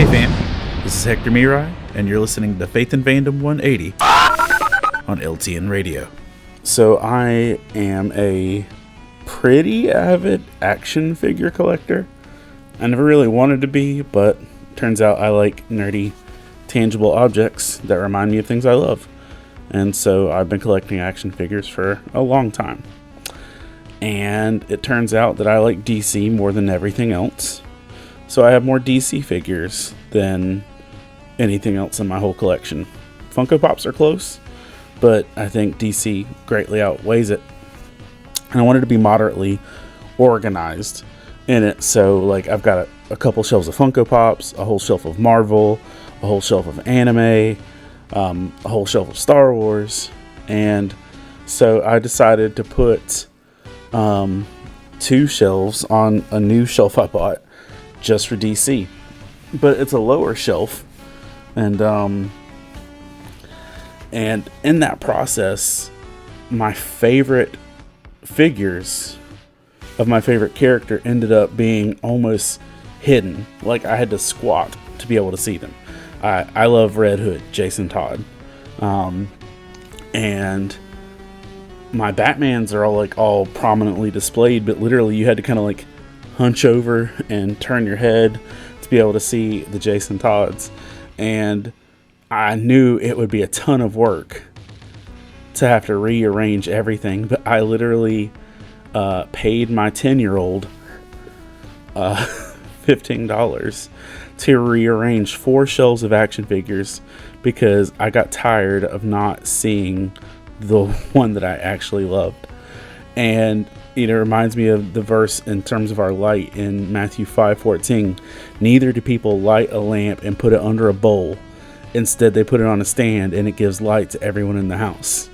Hey fam, this is Hector Mirai, and you're listening to Faith and Fandom 180 on LTN Radio. So I am a pretty avid action figure collector. I never really wanted to be, but turns out I like nerdy, tangible objects that remind me of things I love. And so I've been collecting action figures for a long time. And it turns out that I like DC more than everything else. So I have more DC figures than anything else in my whole collection. Funko Pops are close, but I think DC greatly outweighs it. And I wanted to be moderately organized in it. So like I've got a couple shelves of Funko Pops, a whole shelf of Marvel, a whole shelf of anime, a whole shelf of Star Wars. And so I decided to put 2 shelves on a new shelf I bought just for DC, but it's a lower shelf, and in that process, my favorite figures of my favorite character ended up being almost hidden. Like I had to squat to be able to see them. I love Red Hood, Jason Todd, and my Batmans are all prominently displayed, but literally you had to kind of like hunch over and turn your head to be able to see the Jason Todds. And I knew it would be a ton of work to have to rearrange everything, but I literally paid my 10-year-old $15 to rearrange 4 shelves of action figures because I got tired of not seeing the one that I actually loved. And it reminds me of the verse in terms of our light in Matthew 5:14. Neither do people light a lamp and put it under a bowl. Instead, they put it on a stand and it gives light to everyone in the house.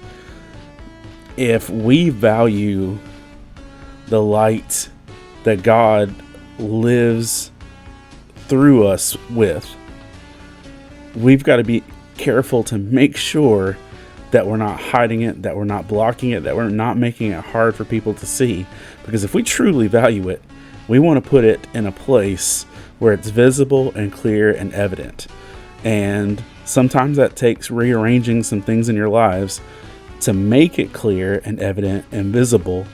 If we value the light that God lives through us with, we've got to be careful to make sure that we're not hiding it, that we're not blocking it, that we're not making it hard for people to see. Because if we truly value it, we want to put it in a place where it's visible and clear and evident. And sometimes that takes rearranging some things in your lives to make it clear and evident and visible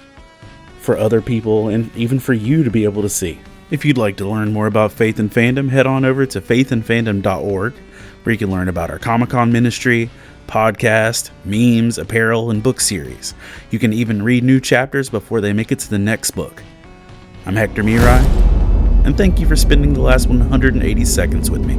for other people and even for you to be able to see. If you'd like to learn more about Faith and Fandom, head on over to faithandfandom.org, where you can learn about our Comic-Con ministry, podcast, memes, apparel, and book series. You can even read new chapters before they make it to the next book. I'm Hector Mirai, and thank you for spending the last 180 seconds with me.